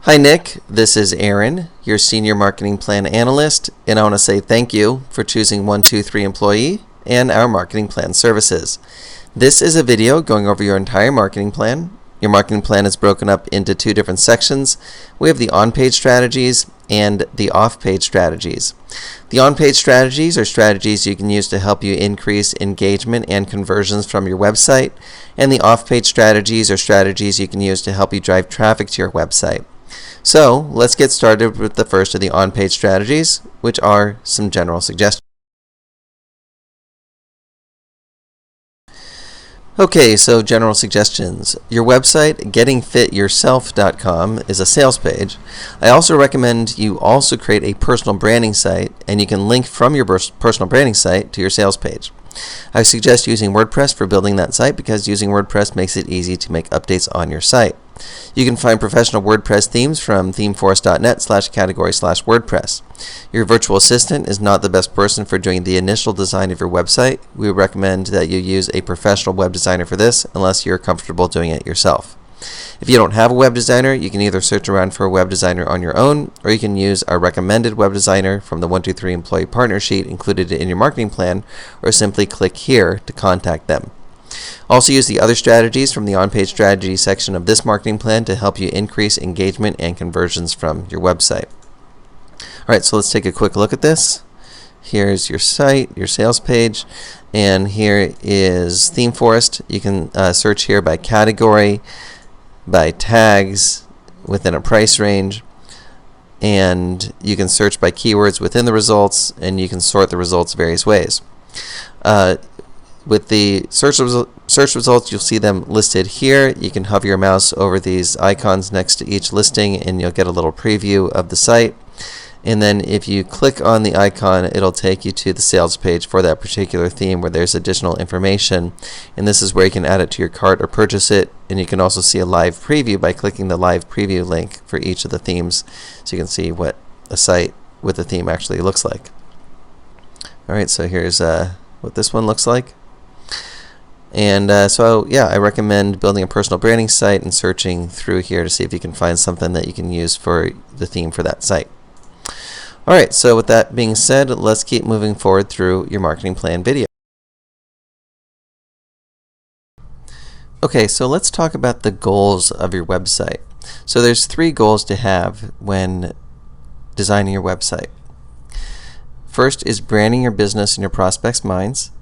Hi Nick, this is Aaron, your Senior Marketing Plan Analyst, and I want to say thank you for choosing 123 Employee and our Marketing Plan services. This is a video going over your entire marketing plan. Your marketing plan is broken up into two different sections. We have the on-page strategies and the off-page strategies. The on-page strategies are strategies you can use to help you increase engagement and conversions from your website, and the off-page strategies are strategies you can use to help you drive traffic to your website. So let's get started with the first of the on-page strategies, which are some general suggestions. Okay, so general suggestions. Your website, gettingfityourself.com, is a sales page. I also recommend you also create a personal branding site, and you can link from your personal branding site to your sales page. I suggest using WordPress for building that site because using WordPress makes it easy to make updates on your site. You can find professional WordPress themes from themeforest.net/category/WordPress. Your virtual assistant is not the best person for doing the initial design of your website. We recommend that you use a professional web designer for this unless you're comfortable doing it yourself. If you don't have a web designer, you can either search around for a web designer on your own, or you can use our recommended web designer from the 123 Employee Partner Sheet included in your marketing plan, or simply click here to contact them. Also use the other strategies from the on-page strategy section of this marketing plan to help you increase engagement and conversions from your website. Alright, so let's take a quick look at this. Here's your site, your sales page, and here is ThemeForest. You can search here by category, by tags, within a price range, and you can search by keywords within the results, and you can sort the results various ways. With the search results, you'll see them listed here. You can hover your mouse over these icons next to each listing and you'll get a little preview of the site. And then if you click on the icon, it'll take you to the sales page for that particular theme where there's additional information. And this is where you can add it to your cart or purchase it. And you can also see a live preview by clicking the live preview link for each of the themes, so you can see what a site with a theme actually looks like. Alright, so here's what this one looks like. And so yeah, I recommend building a personal branding site and searching through here to see if you can find something that you can use for the theme for that site. Alright, so with that being said, let's keep moving forward through your marketing plan video. Okay, so let's talk about the goals of your website. So there's 3 goals to have when designing your website. First is branding your business in your prospects' minds.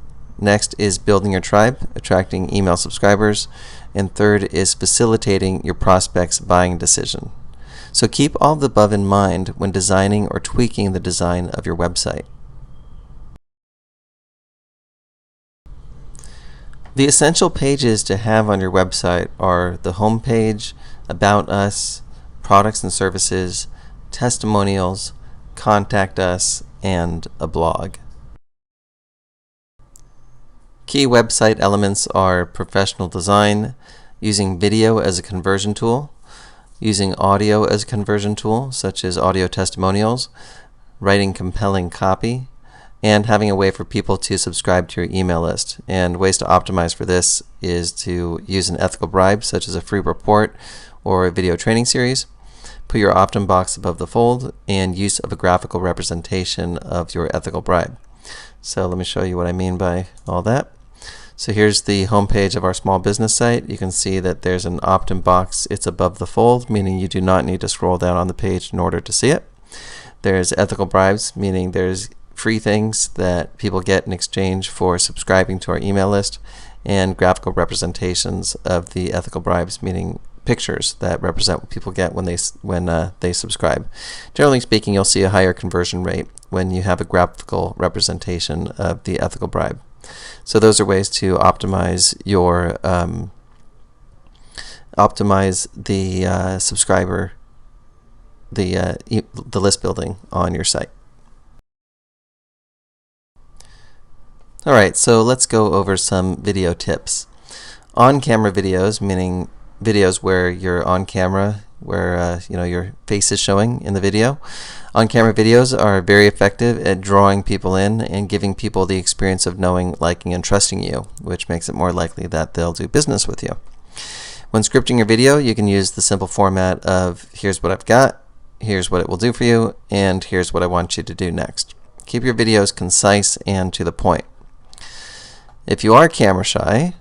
Next is building your tribe, attracting email subscribers. And third is facilitating your prospects' buying decision. So keep all of the above in mind when designing or tweaking the design of your website. The essential pages to have on your website are the home page, about us, products and services, testimonials, contact us, and a blog. Key website elements are professional design, using video as a conversion tool, using audio as a conversion tool, such as audio testimonials, writing compelling copy, and having a way for people to subscribe to your email list. And ways to optimize for this is to use an ethical bribe, such as a free report or a video training series, put your opt-in box above the fold, and use of a graphical representation of your ethical bribe. So let me show you what I mean by all that. So here's the home page of our small business site. You can see that there's an opt-in box. It's above the fold, meaning you do not need to scroll down on the page in order to see it. There's ethical bribes, meaning there's free things that people get in exchange for subscribing to our email list, and graphical representations of the ethical bribes, meaning pictures that represent what people get when they subscribe. Generally speaking, you'll see a higher conversion rate when you have a graphical representation of the ethical bribe. So those are ways to optimize your subscriber, the list building on your site. Alright, so let's go over some video tips. On-camera videos, meaning videos where you're on camera, where your face is showing in the video. On-camera videos are very effective at drawing people in and giving people the experience of knowing, liking, and trusting you, which makes it more likely that they'll do business with you. When scripting your video, you can use the simple format of here's what I've got, here's what it will do for you, and here's what I want you to do next. Keep your videos concise and to the point. If you are camera shy,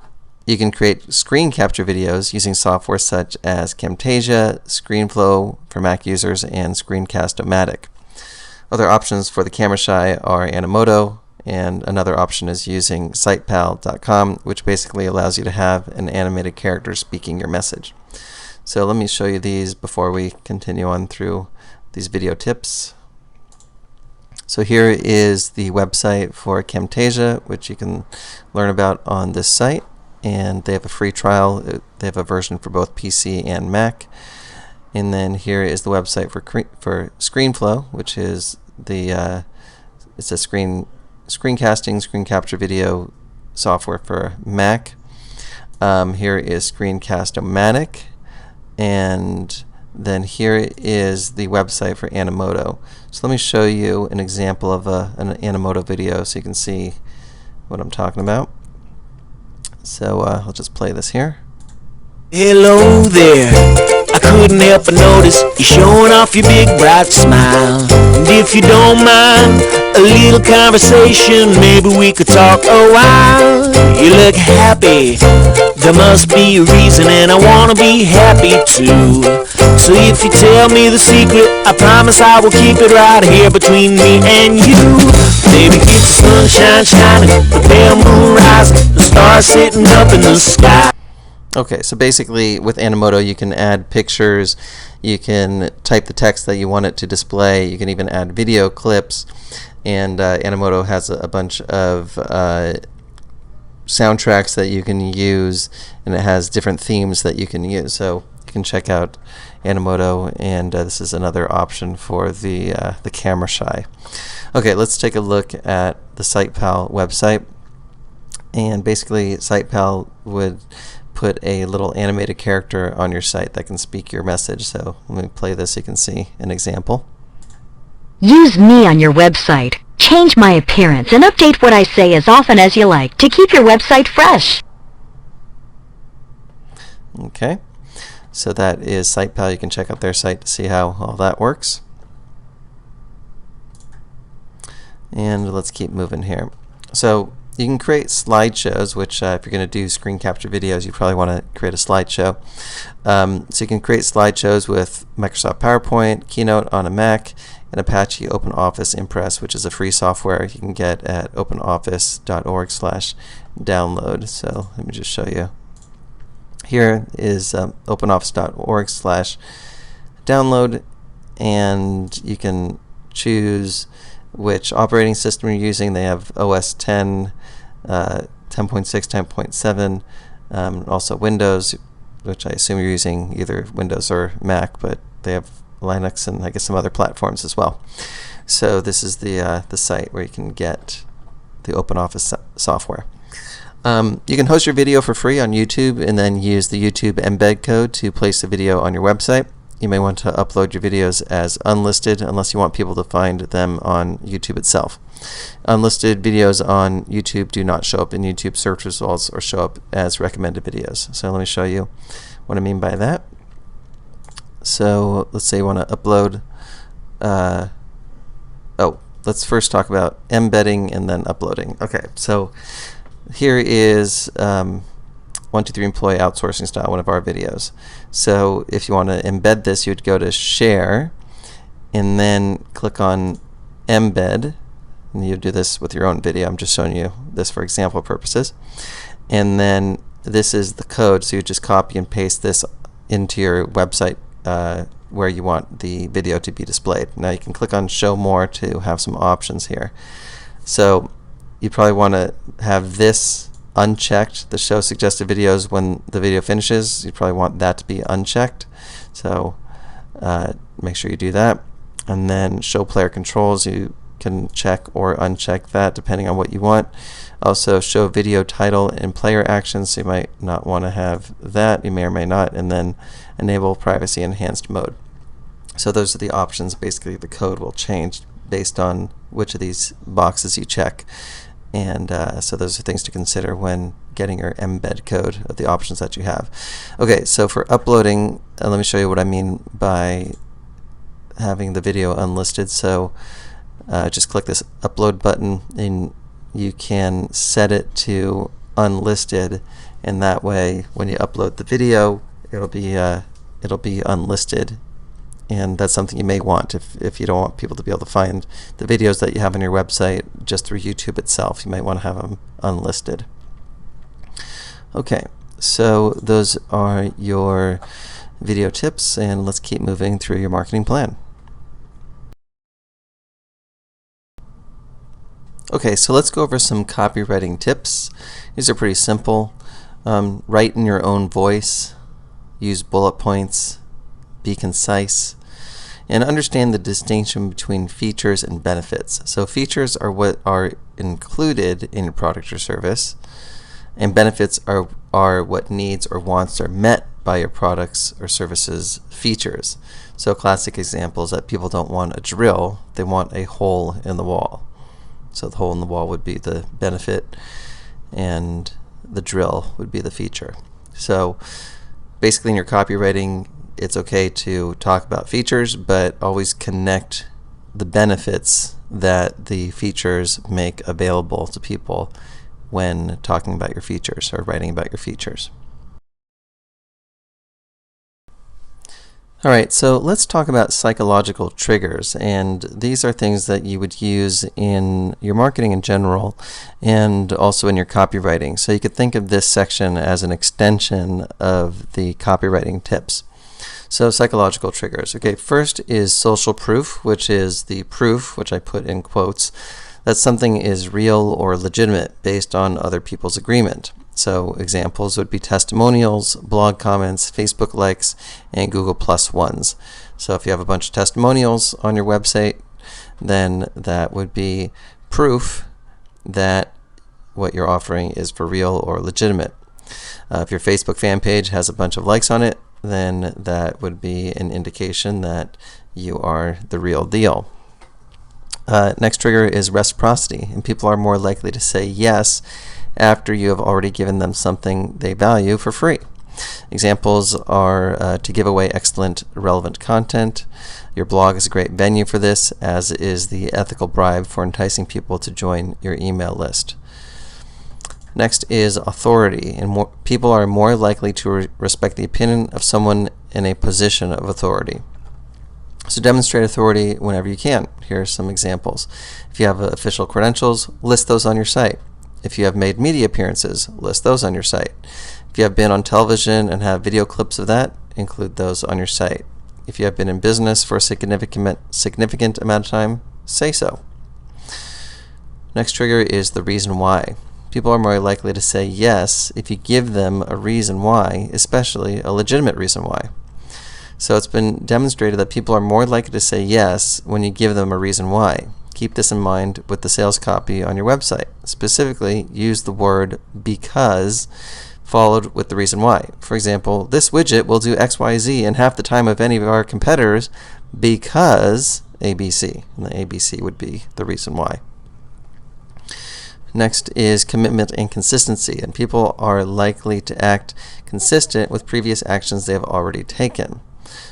you can create screen capture videos using software such as Camtasia, ScreenFlow for Mac users, and Screencast-O-Matic. Other options for the camera shy are Animoto, and another option is using sitepal.com, which basically allows you to have an animated character speaking your message. So let me show you these before we continue on through these video tips. So here is the website for Camtasia, which you can learn about on this site, and they have a free trial. They have a version for both PC and Mac. And then here is the website for ScreenFlow, which is the it's a screencasting, screen capture video software for Mac. Here is Screencast-O-Matic, and then here is the website for Animoto. So let me show you an example of an Animoto video so you can see what I'm talking about. So I'll just play this here. Hello there, I couldn't help but notice you're showing off your big bright smile. And if you don't mind a little conversation, maybe we could talk a while. You look happy, there must be a reason, and I wanna be happy too. So if you tell me the secret, I promise I will keep it right here between me and you. Baby, it's the sunshine shining, the pale moon rising, the stars sitting up in the sky. Okay, so basically with Animoto you can add pictures, you can type the text that you want it to display, you can even add video clips, and Animoto has a bunch of soundtracks that you can use, and it has different themes that you can use. So you can check out Animoto, and this is another option for the camera shy. Okay, let's take a look at the SitePal website, and basically SitePal would put a little animated character on your site that can speak your message. So let me play this so you can see an example. Use me on your website. Change my appearance and update what I say as often as you like to keep your website fresh. Okay, so that is SitePal. You can check out their site to see how all that works. And let's keep moving here. So you can create slideshows, which if you're going to do screen capture videos, you probably want to create a slideshow. So you can create slideshows with Microsoft PowerPoint, Keynote on a Mac, and Apache OpenOffice Impress, which is a free software you can get at openoffice.org/download. So let me just show you. Here is openoffice.org/download, and you can choose which operating system you're using. They have OS 10, 10.6, 10.7, also Windows, which I assume you're using either Windows or Mac, but they have Linux and I guess some other platforms as well. So this is the site where you can get the OpenOffice software. You can host your video for free on YouTube and then use the YouTube embed code to place the video on your website. You may want to upload your videos as unlisted unless you want people to find them on YouTube itself. Unlisted videos on YouTube do not show up in YouTube search results or show up as recommended videos. So let me show you what I mean by that. So let's say you want to upload, let's first talk about embedding and then uploading. Okay, so here is 123 Employee Outsourcing Style, one of our videos. So if you want to embed this, you would go to Share and then click on Embed, and you do this with your own video. I'm just showing you this for example purposes. And then this is the code, so you just copy and paste this into your website where you want the video to be displayed. Now you can click on Show More to have some options here. So you probably want to have this unchecked, the show suggested videos when the video finishes. You probably want that to be unchecked, so make sure you do that. And then show player controls, you can check or uncheck that depending on what you want. Also show video title and player actions, so you might not want to have that, you may or may not. And then enable privacy enhanced mode. So those are the options. Basically the code will change based on which of these boxes you check. And so those are things to consider when getting your embed code of the options that you have. Okay, so for uploading, let me show you what I mean by having the video unlisted. So just click this upload button, and you can set it to unlisted, and that way when you upload the video, it'll be unlisted. And that's something you may want if you don't want people to be able to find the videos that you have on your website just through YouTube itself. You might want to have them unlisted. Okay, so those are your video tips, and let's keep moving through your marketing plan. Okay, so let's go over some copywriting tips. These are pretty simple. Write in your own voice, use bullet points, be concise, and understand the distinction between features and benefits. So features are what are included in your product or service, and benefits are what needs or wants are met by your products or services features. So classic examples that people don't want a drill, they want a hole in the wall. So the hole in the wall would be the benefit, and the drill would be the feature. So basically in your copywriting, it's okay to talk about features, but always connect the benefits that the features make available to people when talking about your features or writing about your features. Alright, so let's talk about psychological triggers, and these are things that you would use in your marketing in general and also in your copywriting. So you could think of this section as an extension of the copywriting tips. So psychological triggers. Okay, first is social proof, which is the proof, which I put in quotes, that something is real or legitimate based on other people's agreement. So examples would be testimonials, blog comments, Facebook likes, and Google Plus ones. So if you have a bunch of testimonials on your website, then that would be proof that what you're offering is for real or legitimate. If your Facebook fan page has a bunch of likes on it, then that would be an indication that you are the real deal. Next trigger is reciprocity, and people are more likely to say yes after you have already given them something they value for free. Examples are to give away excellent, relevant content. Your blog is a great venue for this, as is the ethical bribe for enticing people to join your email list. Next is authority, and people are more likely to respect the opinion of someone in a position of authority. So demonstrate authority whenever you can. Here are some examples. If you have official credentials, list those on your site. If you have made media appearances, list those on your site. If you have been on television and have video clips of that, include those on your site. If you have been in business for a significant amount of time, say so. Next trigger is the reason why. People are more likely to say yes if you give them a reason why, especially a legitimate reason why. So it's been demonstrated that people are more likely to say yes when you give them a reason why. Keep this in mind with the sales copy on your website. Specifically, use the word because followed with the reason why. For example, this widget will do XYZ in half the time of any of our competitors because ABC. And the ABC would be the reason why. Next is commitment and consistency, and people are likely to act consistent with previous actions they have already taken.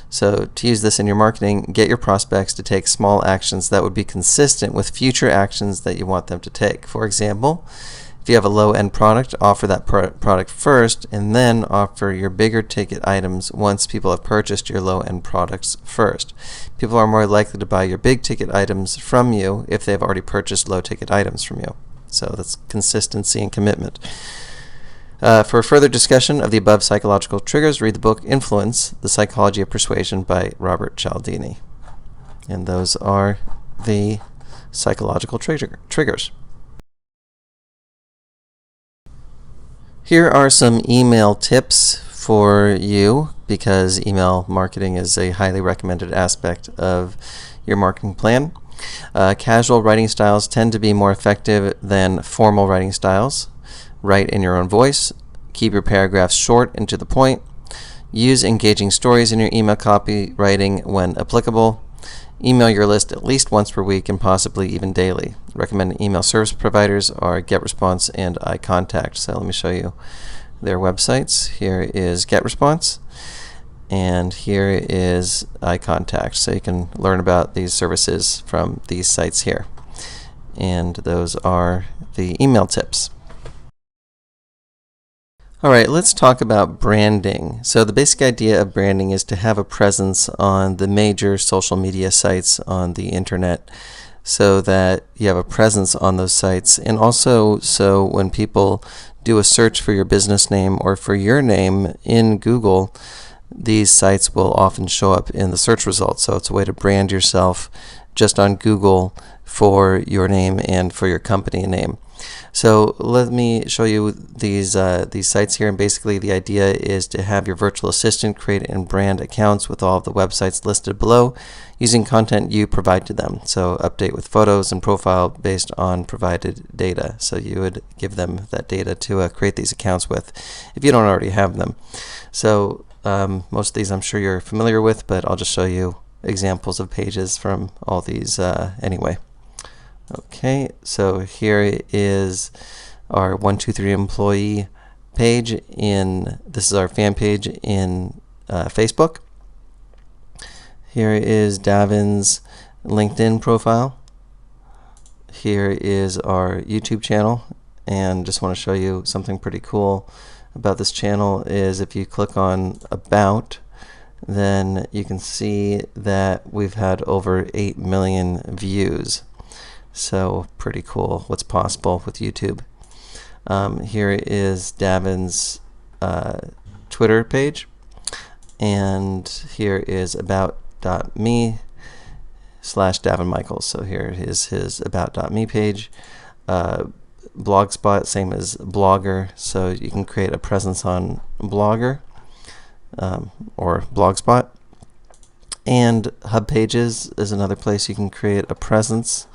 So to use this in your marketing, get your prospects to take small actions that would be consistent with future actions that you want them to take. For example, if you have a low-end product, offer that product first and then offer your bigger ticket items once people have purchased your low-end products first. People are more likely to buy your big ticket items from you if they've already purchased low ticket items from you. So that's consistency and commitment. For further discussion of the above psychological triggers, read the book Influence, The Psychology of Persuasion by Robert Cialdini. And those are the psychological triggers. Here are some email tips for you, because email marketing is a highly recommended aspect of your marketing plan. Casual writing styles tend to be more effective than formal writing styles. Write in your own voice. Keep your paragraphs short and to the point. Use engaging stories in your email copywriting when applicable. Email your list at least once per week and possibly even daily. Recommended email service providers are GetResponse and iContact. So let me show you their websites. Here is GetResponse, and here is iContact. So you can learn about these services from these sites here. And those are the email tips. Alright, let's talk about branding. So the basic idea of branding is to have a presence on the major social media sites on the internet so that you have a presence on those sites, and also so when people do a search for your business name or for your name in Google, these sites will often show up in the search results. So it's a way to brand yourself just on Google for your name and for your company name. So let me show you these sites here, and basically the idea is to have your virtual assistant create and brand accounts with all of the websites listed below using content you provide to them. So update with photos and profile based on provided data. So you would give them that data to create these accounts with if you don't already have them. So most of these I'm sure you're familiar with, but I'll just show you examples of pages from all these anyway. Okay, so here is our 123 employee page this is our fan page in Facebook. Here is Davin's LinkedIn profile. Here is our YouTube channel, and just want to show you something pretty cool about this channel is if you click on About, then you can see that we've had over 8 million views. So pretty cool what's possible with YouTube. Here is Davin's Twitter page, and here is about.me/Davin Michaels. So here is his about.me page. Blogspot, same as Blogger, so you can create a presence on Blogger or Blogspot. And Hub Pages is another place you can create a presence.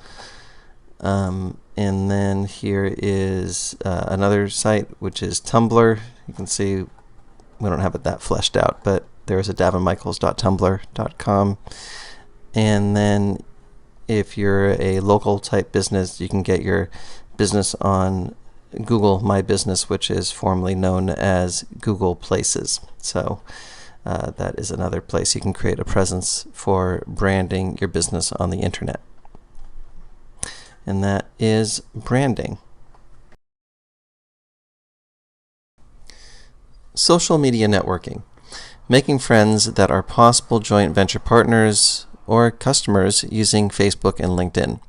And then here is another site, which is Tumblr. You can see we don't have it that fleshed out, but there's a davinmichaels.tumblr.com. And then if you're a local type business, you can get your business on Google My Business, which is formerly known as Google Places. So that is another place you can create a presence for branding your business on the internet. And that is branding. Social media networking. Making friends that are possible joint venture partners or customers using Facebook and LinkedIn.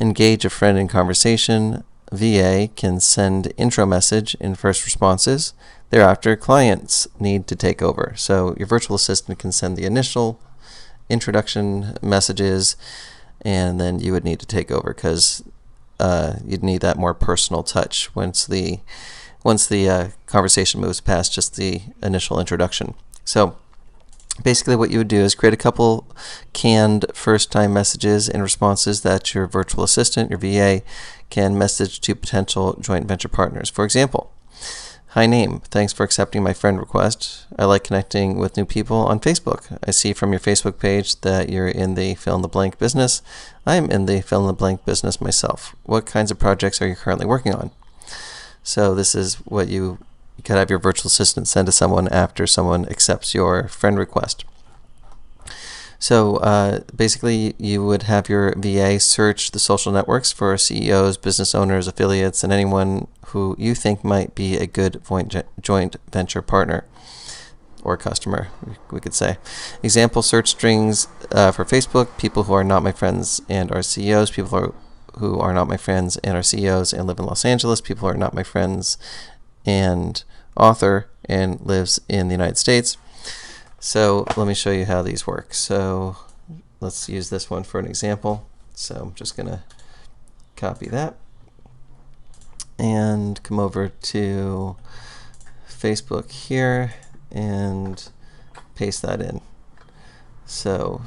Engage a friend in conversation. VA can send intro message in first responses. Thereafter, clients need to take over. So your virtual assistant can send the initial introduction messages, and then you would need to take over because you'd need that more personal touch once the conversation moves past just the initial introduction. So basically what you would do is create a couple canned first-time messages and responses that your virtual assistant, your VA, can message to potential joint venture partners. For example, hi name, thanks for accepting my friend request. I like connecting with new people on Facebook. I see from your Facebook page that you're in the fill-in-the-blank business. I am in the fill-in-the-blank business myself. What kinds of projects are you currently working on? So this is what you could have your virtual assistant send to someone after someone accepts your friend request. So basically you would have your VA search the social networks for CEOs, business owners, affiliates, and anyone who you think might be a good joint venture partner or customer, we could say. Example search strings for Facebook: people who are not my friends and are CEOs, people who are not my friends and are CEOs and live in Los Angeles, people who are not my friends and author and lives in the United States. So let me show you how these work. So let's use this one for an example. So I'm just going to copy that and come over to Facebook here and paste that in. So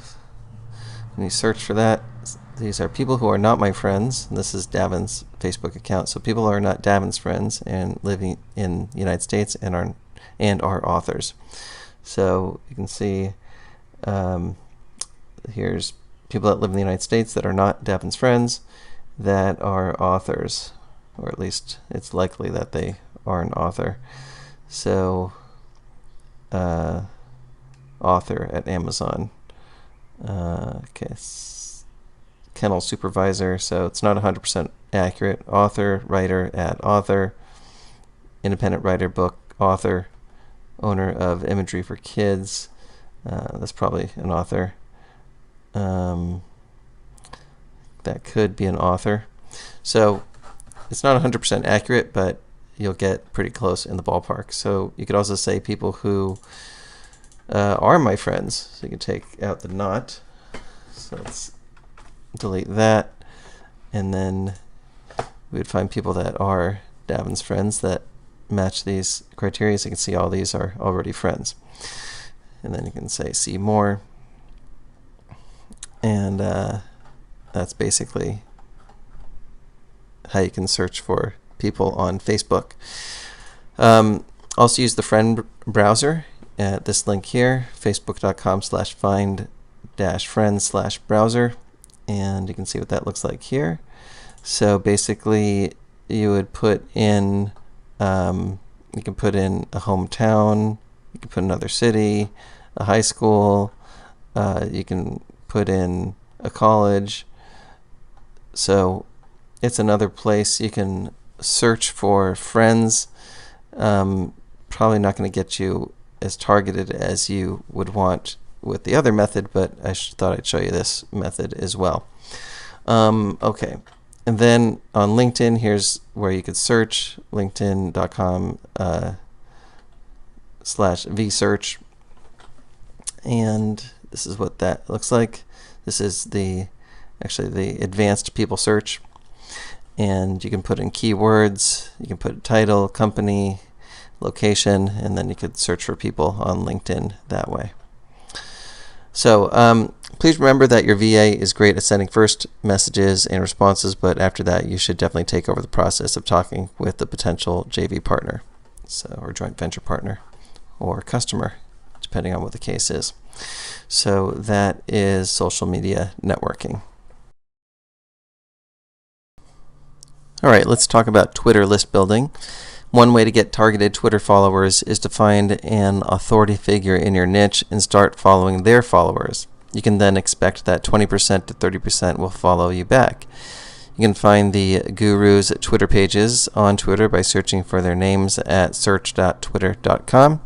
when you search for that, these are people who are not my friends. And this is Davin's Facebook account. So people who are not Davin's friends and living in the United States and are authors. So you can see here's people that live in the United States that are not Davin's friends that are authors, or at least it's likely that they are an author. So author at Amazon. Okay, kennel supervisor, so it's not 100% accurate. Author, writer at author, independent writer, book author, owner of imagery for kids. That's probably an author. That could be an author. So it's not 100% accurate, but you'll get pretty close in the ballpark. So you could also say people who are my friends. So you can take out the not. So let's delete that. And then we would find people that are Davin's friends that match these criteria. So you can see all these are already friends. And then you can say see more. And that's basically how you can search for people on Facebook. Also use the friend browser at this link here, facebook.com/find-friends/browser, and you can see what that looks like here. So basically you would put in, you can put in a hometown, you can put another city, a high school, you can put in a college. So it's another place you can search for friends. Probably not going to get you as targeted as you would want with the other method, but I thought I'd show you this method as well. Okay, and then on LinkedIn, here's where you could search, linkedin.com/vsearch, and this is what that looks like. This is actually the advanced people search, and you can put in keywords, you can put title, company, location, and then you could search for people on LinkedIn that way. So please remember that your VA is great at sending first messages and responses, but after that you should definitely take over the process of talking with the potential JV partner, or joint venture partner, or customer, depending on what the case is. So that is social media networking. All right, let's talk about Twitter list building. One way to get targeted Twitter followers is to find an authority figure in your niche and start following their followers. You can then expect that 20% to 30% will follow you back. You can find the gurus' Twitter pages on Twitter by searching for their names at search.twitter.com.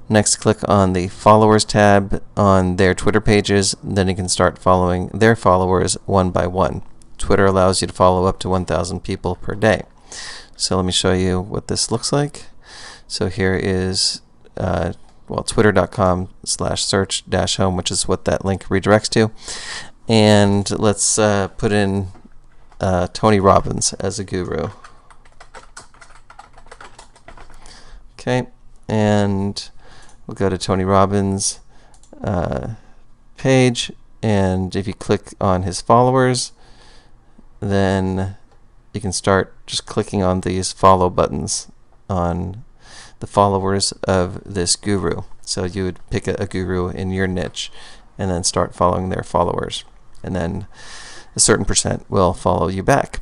Next, click on the Followers tab on their Twitter pages. Then you can start following their followers one by one. Twitter allows you to follow up to 1,000 people per day. So let me show you what this looks like. So here is twitter.com/search-home, which is what that link redirects to. And let's put in Tony Robbins as a guru. Okay, and we'll go to Tony Robbins' page, and if you click on his followers, then you can start just clicking on these follow buttons on the followers of this guru. So you would pick a guru in your niche and then start following their followers, and then a certain percent will follow you back.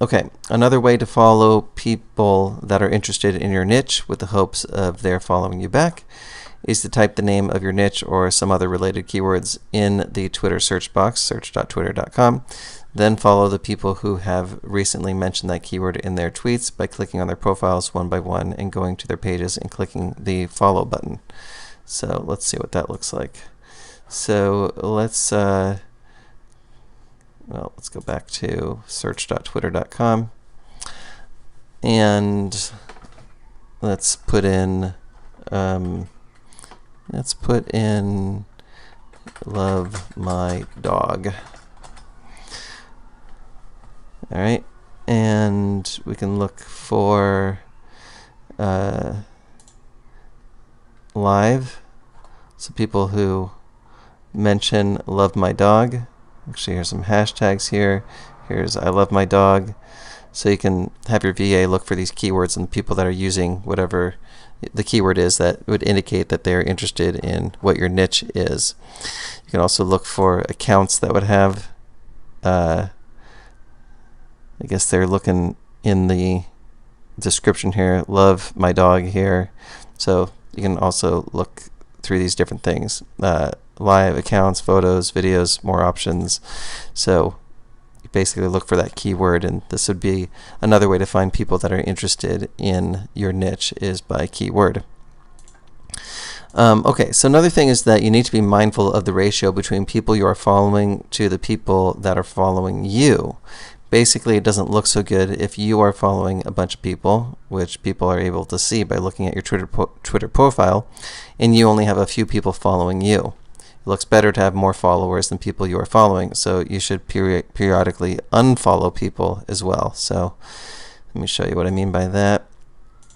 Okay, another way to follow people that are interested in your niche with the hopes of their following you back is to type the name of your niche or some other related keywords in the Twitter search box, search.twitter.com. Then follow the people who have recently mentioned that keyword in their tweets by clicking on their profiles one by one and going to their pages and clicking the follow button. So let's see what that looks like. So let's go back to search.twitter.com, and let's put in love my dog. All right, and we can look for live, so people who mention love my dog. Actually, here's some hashtags here. Here's I love my dog. So you can have your VA look for these keywords and people that are using whatever the keyword is that would indicate that they're interested in what your niche is. You can also look for accounts that would have, I guess they're looking in the description here, love my dog here. So you can also look through these different things. Live accounts, photos, videos, more options. So you basically look for that keyword, and this would be another way to find people that are interested in your niche is by keyword. Okay, so another thing is that you need to be mindful of the ratio between people you are following to the people that are following you. Basically, it doesn't look so good if you are following a bunch of people, which people are able to see by looking at your Twitter profile, and you only have a few people following you. It looks better to have more followers than people you are following, so you should periodically unfollow people as well. So let me show you what I mean by that.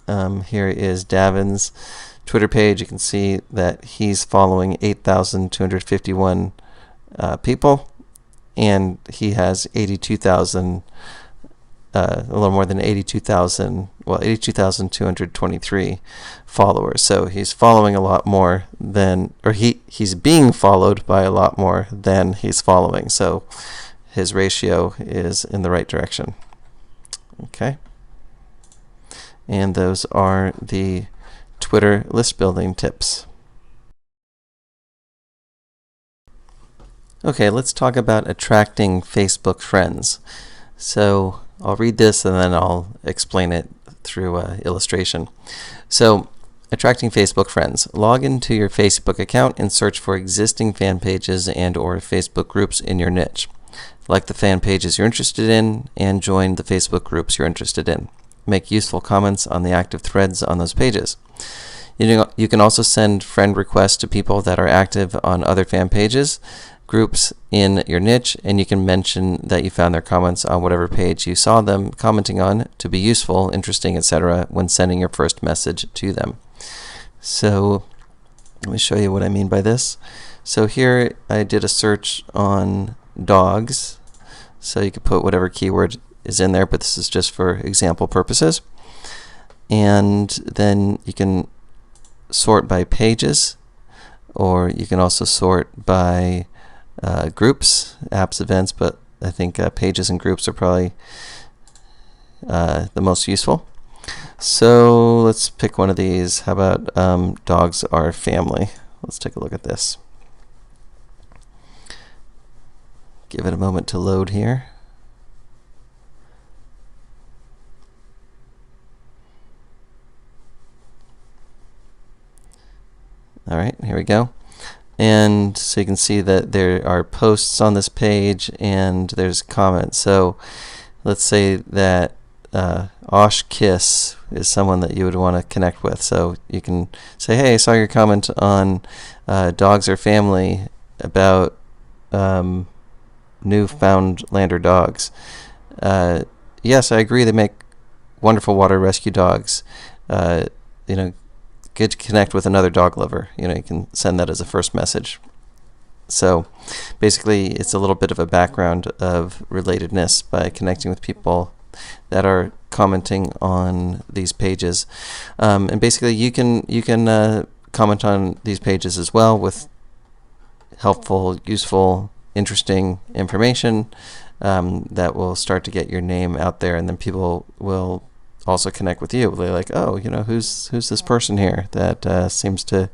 Here is Davin's Twitter page. You can see that he's following 8,251 people, and he has 82,000, a little more than 82,000, well, 82,223 followers. So he's following a lot more than, or he's being followed by a lot more than he's following. So his ratio is in the right direction. Okay. And those are the Twitter list building tips. Okay, let's talk about attracting Facebook friends. So I'll read this and then I'll explain it through an illustration. So, attracting Facebook friends. Log into your Facebook account and search for existing fan pages and or Facebook groups in your niche. Like the fan pages you're interested in and join the Facebook groups you're interested in. Make useful comments on the active threads on those pages. You can also send friend requests to people that are active on other fan pages, groups in your niche, and you can mention that you found their comments on whatever page you saw them commenting on to be useful, interesting, etc. when sending your first message to them. So let me show you what I mean by this. So here I did a search on dogs. So you could put whatever keyword is in there, but this is just for example purposes. And then you can sort by pages, or you can also sort by groups, apps, events, but I think pages and groups are probably the most useful. So let's pick one of these. How about dogs are family? Let's take a look at this. Give it a moment to load here. All right, here we go. And so you can see that there are posts on this page and there's comments. So let's say that Osh Kiss is someone that you would want to connect with. So you can say, hey, I saw your comment on dogs or family about Newfoundlander dogs. Yes, I agree. They make wonderful water rescue dogs. Good to connect with another dog lover. You can send that as a first message. So basically, it's a little bit of a background of relatedness by connecting with people that are commenting on these pages. And basically, you can comment on these pages as well with helpful, useful, interesting information that will start to get your name out there, and then people will also connect with you. They're like, oh, who's this person here that seems to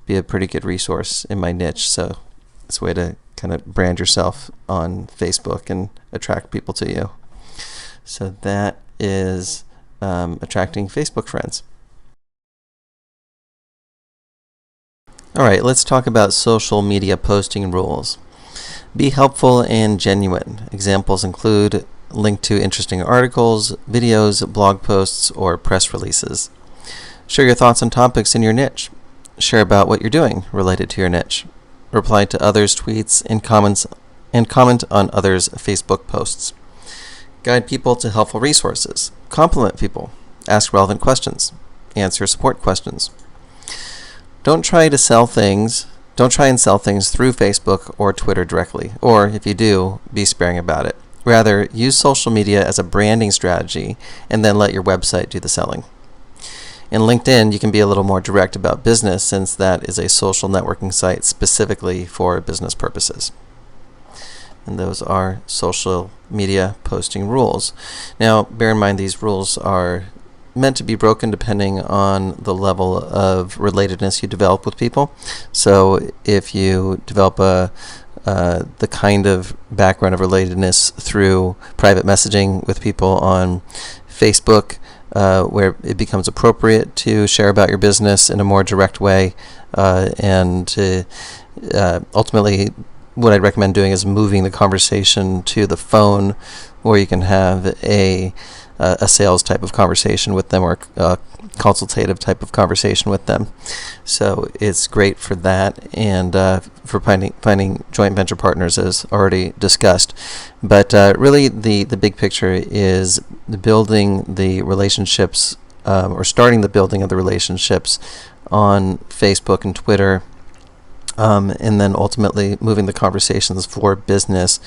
be a pretty good resource in my niche. So it's a way to kind of brand yourself on Facebook and attract people to you. So that is attracting Facebook friends. All right, let's talk about social media posting rules. Be helpful and genuine. Examples include link to interesting articles, videos, blog posts, or press releases. Share your thoughts on topics in your niche. Share about what you're doing related to your niche. Reply to others' tweets and comment on others' Facebook posts. Guide people to helpful resources. Compliment people. Ask relevant questions. Answer support questions. Don't try and sell things through Facebook or Twitter directly, or if you do, be sparing about it. Rather, use social media as a branding strategy and then let your website do the selling. In LinkedIn, you can be a little more direct about business since that is a social networking site specifically for business purposes. And those are social media posting rules. Now, bear in mind these rules are meant to be broken depending on the level of relatedness you develop with people. So if you develop the kind of background of relatedness through private messaging with people on Facebook, where it becomes appropriate to share about your business in a more direct way, and to ultimately what I'd recommend doing is moving the conversation to the phone, where you can have a sales type of conversation with them, or a consultative type of conversation with them. So it's great for that, and for finding joint venture partners, as already discussed. But really the big picture is building the relationships, or starting the building of the relationships on Facebook and Twitter, and then ultimately moving the conversations for business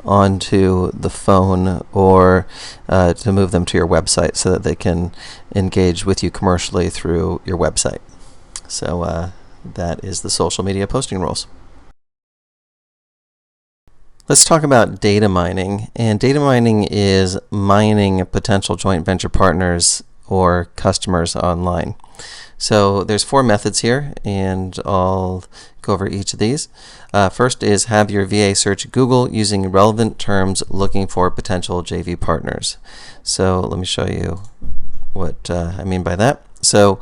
onto the phone, or to move them to your website so that they can engage with you commercially through your website. So that is the social media posting rules. Let's talk about data mining. And data mining is mining potential joint venture partners or customers online. So there's 4 methods here, and I'll go over each of these. First is have your VA search Google using relevant terms looking for potential JV partners. So let me show you what I mean by that. So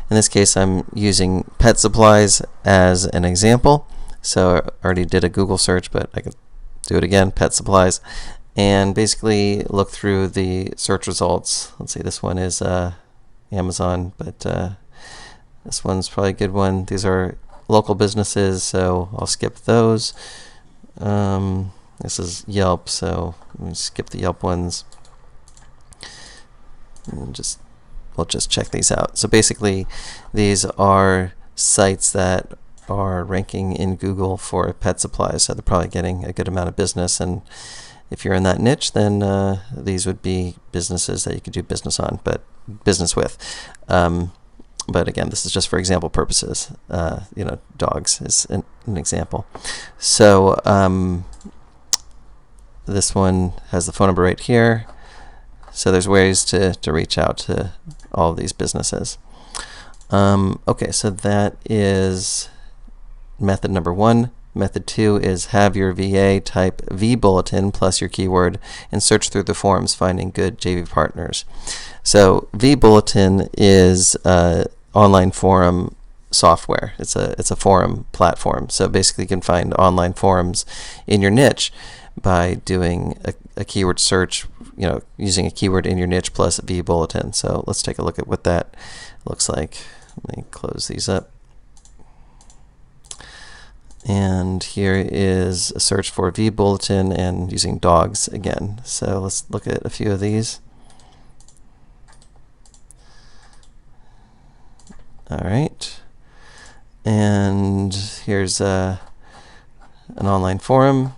in this case, I'm using pet supplies as an example. So I already did a Google search, but I can do it again, pet supplies, and basically look through the search results. Let's see, this one is Amazon, but this one's probably a good one. These are local businesses, so I'll skip those. This is Yelp, so let me skip the Yelp ones. And we'll just check these out. So basically, these are sites that are ranking in Google for pet supplies, so they're probably getting a good amount of business. And if you're in that niche, then these would be businesses that you could do business with. But again, this is just for example purposes. Dogs is an example. So this one has the phone number right here. So there's ways to reach out to all of these businesses. Okay, so that is method number 1. Method 2 is have your VA type vBulletin plus your keyword and search through the forums finding good JV partners. So vBulletin is online forum software. It's a forum platform. So basically you can find online forums in your niche by doing a keyword search, using a keyword in your niche plus vBulletin. So let's take a look at what that looks like. Let me close these up. And here is a search for vBulletin and using dogs again. So let's look at a few of these. All right. And here's an online forum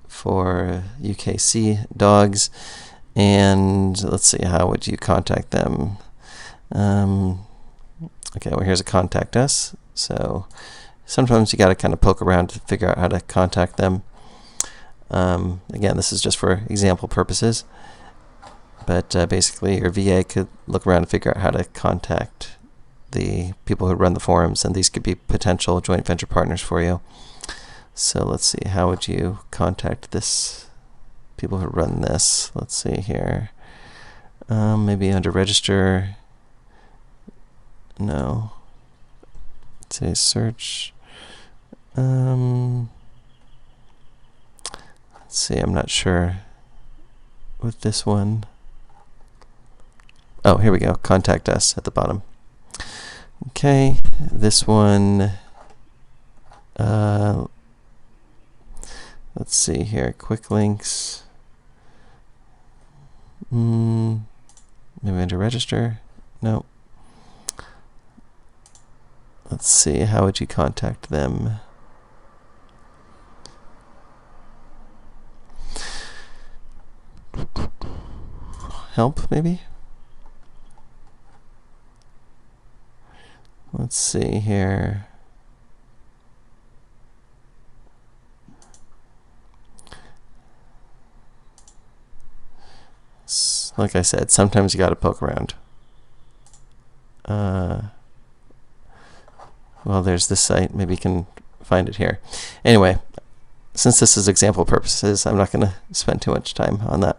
for UKC dogs. And let's see, how would you contact them? Okay, well, here's a contact us. So sometimes you got to kind of poke around to figure out how to contact them. Again, this is just for example purposes. But basically, your VA could look around and figure out how to contact the people who run the forums, and these could be potential joint venture partners for you. So let's see, how would you contact people who run this? Let's see here. Maybe under register. No. Say search. Let's see, I'm not sure with this one. Oh, here we go. Contact us at the bottom. Okay, this one, let's see here, quick links, maybe under register, no. Let's see, how would you contact them? Help, maybe? let's see here. Like I said, sometimes you got to poke around. Well, there's this site. Maybe you can find it here. Anyway, since this is example purposes, I'm not going to spend too much time on that.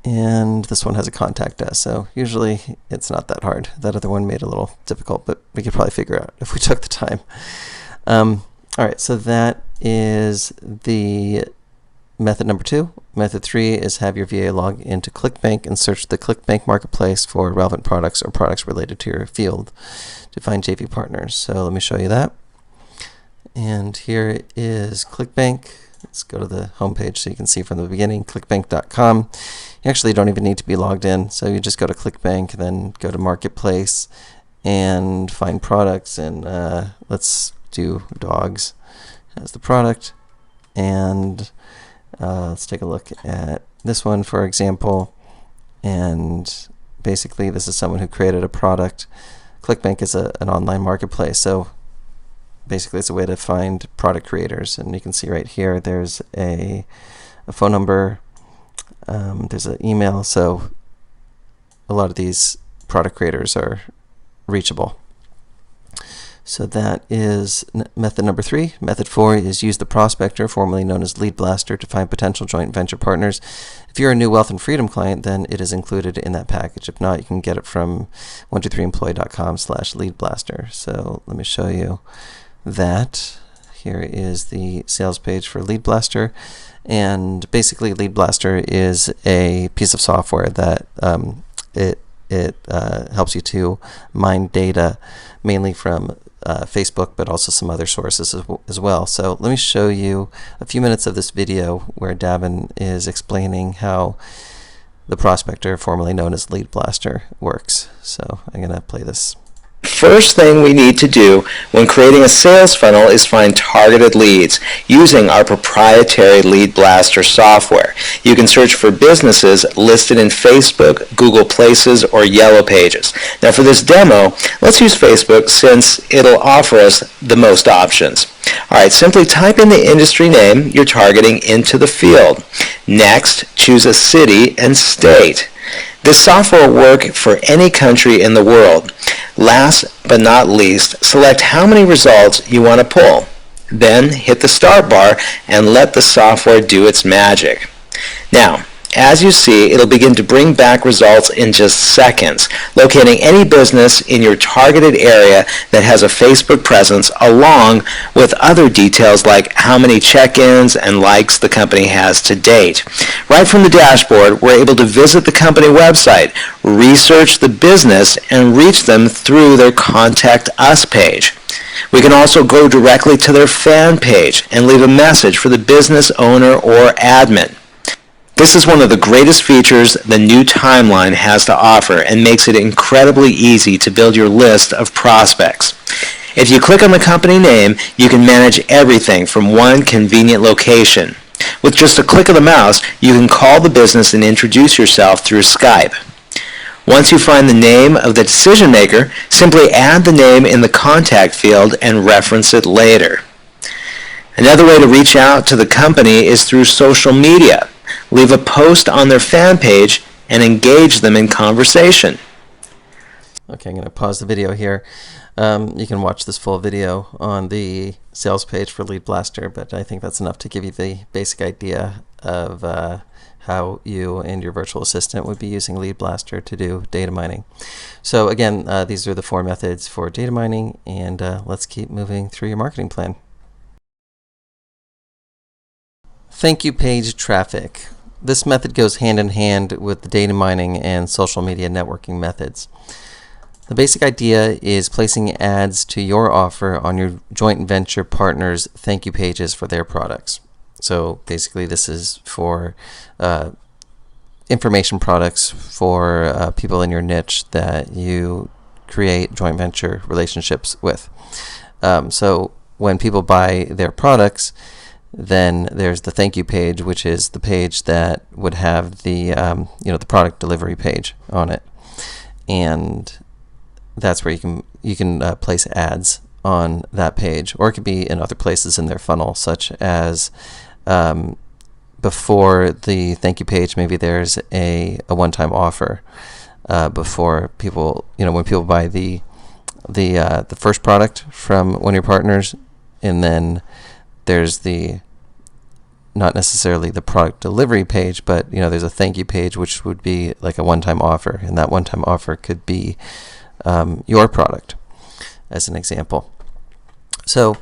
And this one has a contact us, so usually it's not that hard. That other one made it a little difficult, but we could probably figure out if we took the time. All right, so that is the method number 2. Method 3 is have your VA log into ClickBank and search the ClickBank marketplace for relevant products or products related to your field to find JV partners. So let me show you that. And here is ClickBank. Let's go to the home page so you can see from the beginning, clickbank.com. You actually don't even need to be logged in, so you just go to ClickBank, then go to Marketplace and find products, and let's do dogs as the product. And let's take a look at this one, for example. And basically, this is someone who created a product. ClickBank is an online marketplace, so basically it's a way to find product creators. And you can see right here, there's a phone number, there's an email, so a lot of these product creators are reachable. So that is method number 3. Method 4 is use the prospector, formerly known as Lead Blaster, to find potential joint venture partners. If you're a new Wealth and Freedom client, then it is included in that package. If not, you can get it from 123employee.com/leadblaster. So let me show you that. Here is the sales page for Lead Blaster. And basically, Lead Blaster is a piece of software that it helps you to mine data, mainly from Facebook, but also some other sources as well. So let me show you a few minutes of this video where Davin is explaining how the prospector, formerly known as Lead Blaster, works. So I'm going to play this. First thing we need to do when creating a sales funnel is find targeted leads using our proprietary Lead Blaster software. You can search for businesses listed in Facebook, Google Places, or Yellow Pages. Now for this demo, let's use Facebook since it'll offer us the most options. Alright, simply type in the industry name you're targeting into the field. Next, choose a city and state. This software will work for any country in the world. Last but not least, select how many results you want to pull. Then hit the start bar and let the software do its magic. Now, as you see, it'll begin to bring back results in just seconds, locating any business in your targeted area that has a Facebook presence, along with other details like how many check-ins and likes the company has to date. Right from the dashboard, we're able to visit the company website, research the business, and reach them through their Contact Us page. We can also go directly to their fan page and leave a message for the business owner or admin. This is one of the greatest features the new timeline has to offer and makes it incredibly easy to build your list of prospects. If you click on the company name, you can manage everything from one convenient location. With just a click of the mouse, you can call the business and introduce yourself through Skype. Once you find the name of the decision maker, simply add the name in the contact field and reference it later. Another way to reach out to the company is through social media. Leave a post on their fan page and engage them in conversation. Okay, I'm going to pause the video here. You can watch this full video on the sales page for Lead Blaster, but I think that's enough to give you the basic idea of how you and your virtual assistant would be using Lead Blaster to do data mining. So again, these are the 4 methods for data mining, and let's keep moving through your marketing plan. Thank you page traffic. This method goes hand in hand with the data mining and social media networking methods. The basic idea is placing ads to your offer on your joint venture partners' thank you pages for their products. So basically this is for information products for people in your niche that you create joint venture relationships with. So when people buy their products, then there's the thank you page, which is the page that would have the the product delivery page on it. And that's where you can place ads on that page, or it could be in other places in their funnel, such as before the thank you page, maybe there's a one-time offer before people, when people buy the first product from one of your partners, and then there's the not necessarily the product delivery page, but there's a thank you page, which would be like a one-time offer, and that one-time offer could be your product, as an example. So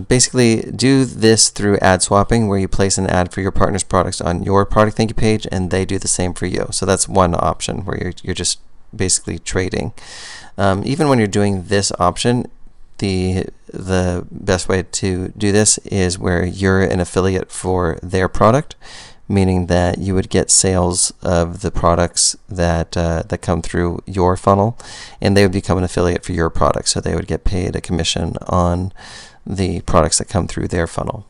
basically do this through ad swapping, where you place an ad for your partner's products on your product thank you page, and they do the same for you. So that's one option where you're just basically trading. Even when you're doing this option, the best way to do this is where you're an affiliate for their product, meaning that you would get sales of the products that come through your funnel, and they would become an affiliate for your product, so they would get paid a commission on the products that come through their funnel.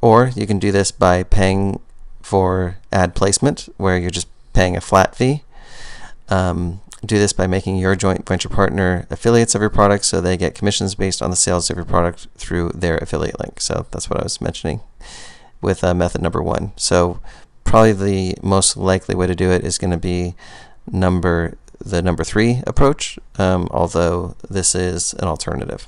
Or you can do this by paying for ad placement, where you're just paying a flat fee. Do this by making your joint venture partner affiliates of your product, so they get commissions based on the sales of your product through their affiliate link. So that's what I was mentioning with method number 1. So probably the most likely way to do it is going to be the number 3 approach, although this is an alternative.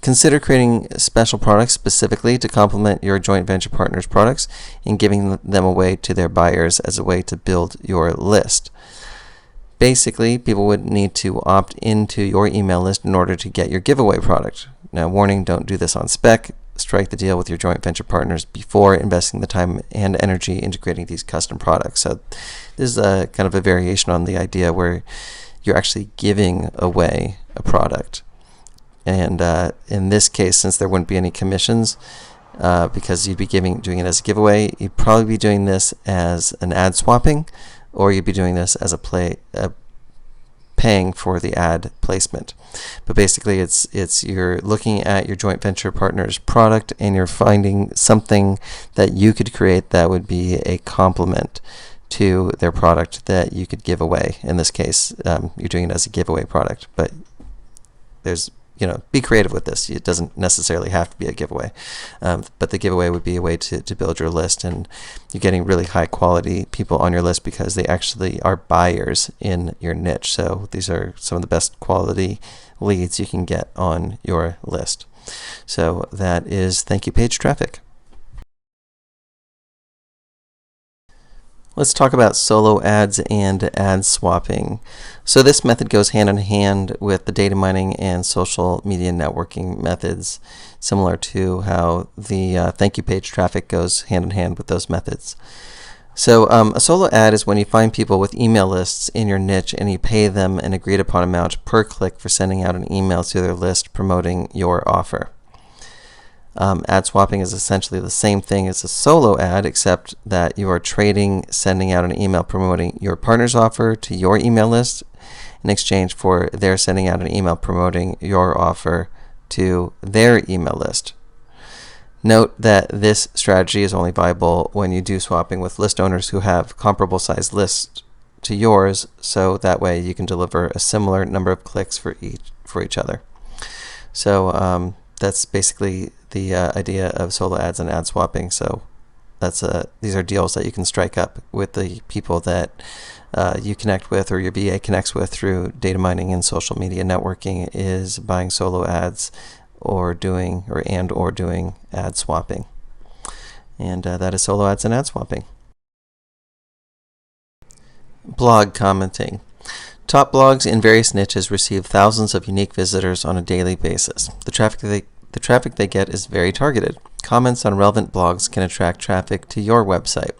Consider creating special products specifically to complement your joint venture partner's products and giving them away to their buyers as a way to build your list. Basically, people would need to opt into your email list in order to get your giveaway product. Now, warning, don't do this on spec. Strike the deal with your joint venture partners before investing the time and energy into creating these custom products. So this is a kind of a variation on the idea where you're actually giving away a product. And in this case, since there wouldn't be any commissions, because you'd be doing it as a giveaway, you'd probably be doing this as an ad swapping, or you'd be doing this as paying for the ad placement. But basically, it's you're looking at your joint venture partner's product, and you're finding something that you could create that would be a complement to their product that you could give away. In this case, you're doing it as a giveaway product, but be creative with this. It doesn't necessarily have to be a giveaway, but the giveaway would be a way to build your list, and you're getting really high quality people on your list because they actually are buyers in your niche. So these are some of the best quality leads you can get on your list. So that is thank you page traffic. Let's talk about solo ads and ad swapping. So this method goes hand in hand with the data mining and social media networking methods, similar to how the thank you page traffic goes hand in hand with those methods. So a solo ad is when you find people with email lists in your niche and you pay them an agreed upon amount per click for sending out an email to their list promoting your offer. Ad swapping is essentially the same thing as a solo ad, except that you are trading sending out an email promoting your partner's offer to your email list in exchange for their sending out an email promoting your offer to their email list. Note that this strategy is only viable when you do swapping with list owners who have comparable sized lists to yours, so that way you can deliver a similar number of clicks for each other. So that's basically the idea of solo ads and ad swapping. So these are deals that you can strike up with the people that you connect with, or your VA connects with through data mining and social media networking, is buying solo ads or doing ad swapping. And that is solo ads and ad swapping. Blog commenting. Top blogs in various niches receive thousands of unique visitors on a daily basis. The traffic they get is very targeted. Comments on relevant blogs can attract traffic to your website.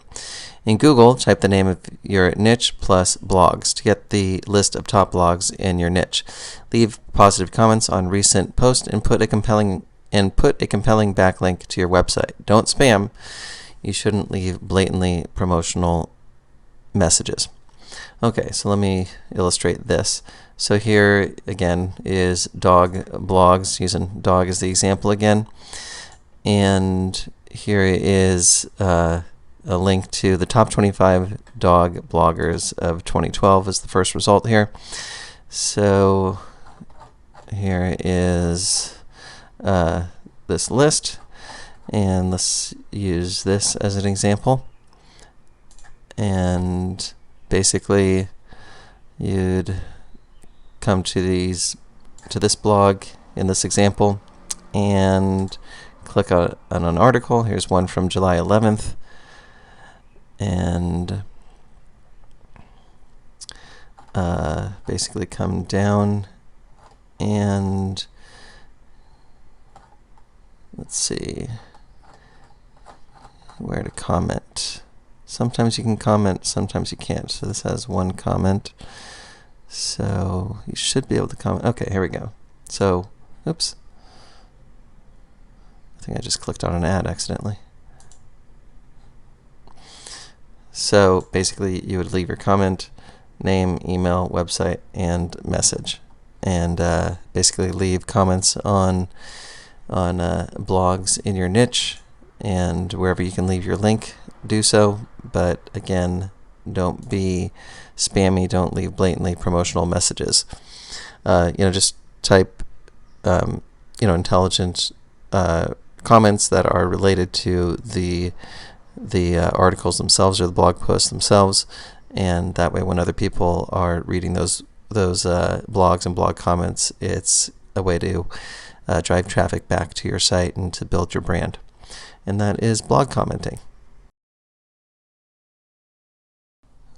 In Google, type the name of your niche plus blogs to get the list of top blogs in your niche. Leave positive comments on recent posts and put a compelling backlink to your website. Don't spam. You shouldn't leave blatantly promotional messages. Okay, so let me illustrate this. So here again is dog blogs, using dog as the example again. And here is a link to the top 25 dog bloggers of 2012 is the first result here. So here is this list, and let's use this as an example. And basically you'd come to this blog in this example and click on an article. Here's one from July 11th, and basically come down and let's see where to comment. Sometimes you can comment, sometimes you can't. So this has one comment. So you should be able to comment. Okay, here we go. So, oops. I think I just clicked on an ad accidentally. So basically you would leave your comment, name, email, website, and message. And basically leave comments on blogs in your niche, and wherever you can leave your link, do so. But again, don't be spammy. Don't leave blatantly promotional messages. Just type intelligent comments that are related to the articles themselves or the blog posts themselves, and that way when other people are reading those blogs and blog comments, it's a way to drive traffic back to your site and to build your brand. And that is blog commenting.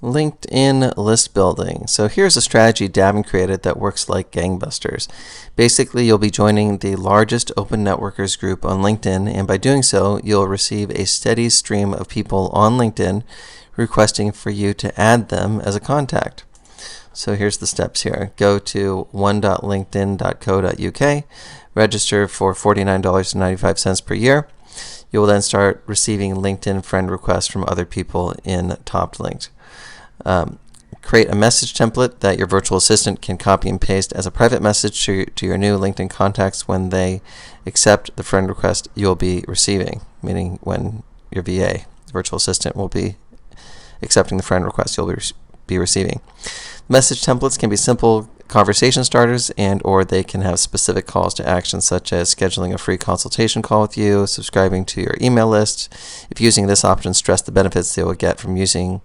LinkedIn list building. So here's a strategy Davin created that works like gangbusters. Basically, you'll be joining the largest open networkers group on LinkedIn, and by doing so, you'll receive a steady stream of people on LinkedIn requesting for you to add them as a contact. So here's the steps here. Go to one.linkedin.co.uk, register for $49.95 per year. You will then start receiving LinkedIn friend requests from other people in Top Linked. Create a message template that your virtual assistant can copy and paste as a private message to your new LinkedIn contacts when they accept the friend request you'll be receiving, meaning when your VA, virtual assistant, will be accepting the friend request you'll be receiving. Message templates can be simple conversation starters, and or they can have specific calls to action, such as scheduling a free consultation call with you, subscribing to your email list. If using this option, stress the benefits they will get from being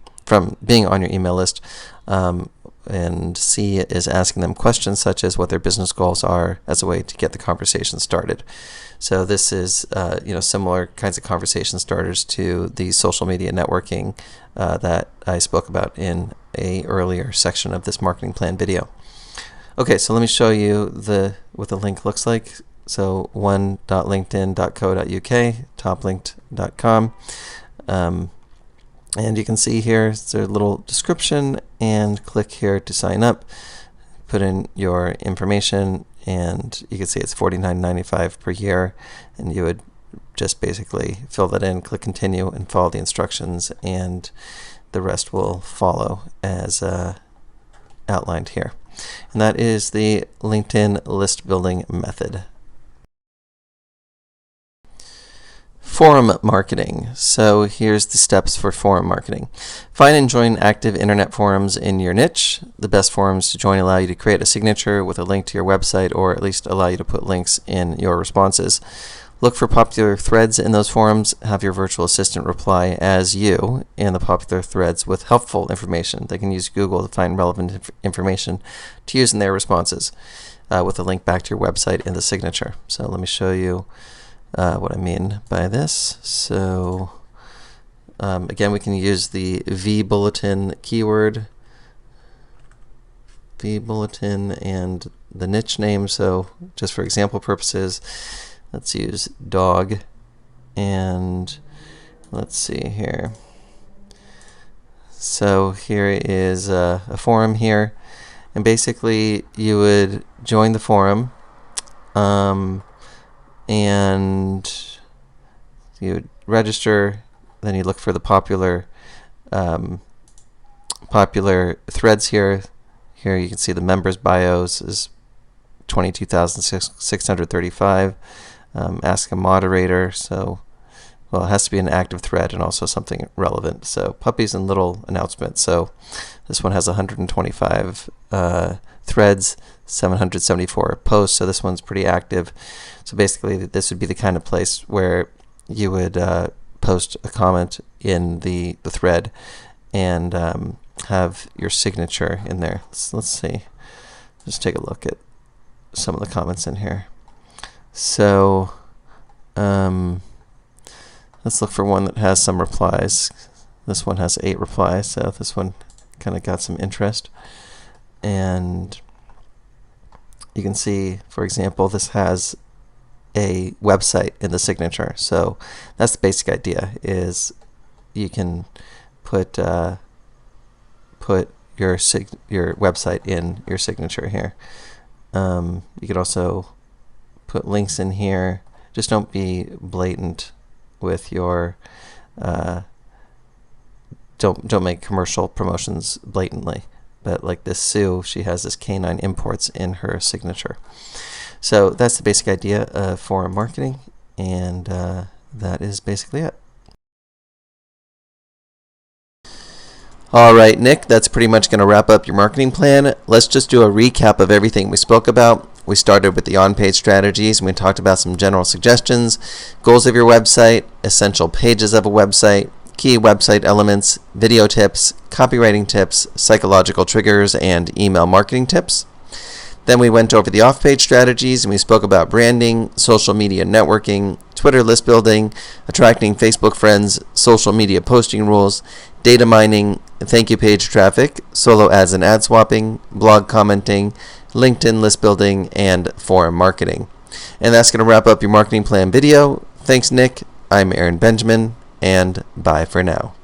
on your email list, and C is asking them questions such as what their business goals are as a way to get the conversation started. So this is similar kinds of conversation starters to the social media networking that I spoke about in a earlier section of this marketing plan video. Okay, so let me show you what the link looks like. So one.linkedin.co.uk, toplinked.com. And you can see here, it's a little description, and click here to sign up. Put in your information, and you can see it's $49.95 per year, and you would just basically fill that in, click continue, and follow the instructions, and the rest will follow as outlined here. And that is the LinkedIn list building method. Forum marketing. So here's the steps for forum marketing. Find and join active internet forums in your niche. The best forums to join allow you to create a signature with a link to your website, or at least allow you to put links in your responses. Look for popular threads in those forums. Have your virtual assistant reply as you in the popular threads with helpful information. They can use Google to find relevant information to use in their responses with a link back to your website in the signature. So let me show you what I mean by this. So again, we can use the vBulletin keyword, vBulletin, and the niche name. So just for example purposes, let's use dog, and let's see here. So here is a forum here, and basically you would join the forum, and you would register. Then you look for the popular threads here. Here you can see the members' bios is 22,635. Ask a moderator, so well, it has to be an active thread and also something relevant. So puppies and little announcements. So this one has 125 threads, 774 posts. So this one's pretty active. So basically, this would be the kind of place where you would post a comment in the thread and have your signature in there. Let's see. Just take a look at some of the comments in here. So let's look for one that has some replies. This one has 8 replies, so this one kind of got some interest. And you can see, for example, this has a website in the signature. So that's the basic idea, is you can put your website in your signature here. You could also put links in here. Just don't be blatant with your don't make commercial promotions blatantly. But like this Sue, she has this canine imports in her signature. So that's the basic idea of forum marketing, and that is basically it. All right, Nick, that's pretty much going to wrap up your marketing plan. Let's just do a recap of everything we spoke about. We started with the on-page strategies, and we talked about some general suggestions, goals of your website, essential pages of a website, key website elements, video tips, copywriting tips, psychological triggers, and email marketing tips. Then we went over the off-page strategies, and we spoke about branding, social media networking, Twitter list building, attracting Facebook friends, social media posting rules, data mining, thank you page traffic, solo ads and ad swapping, blog commenting, LinkedIn list building, and forum marketing. And that's going to wrap up your marketing plan video. Thanks, Nick. I'm Aaron Benjamin, and bye for now.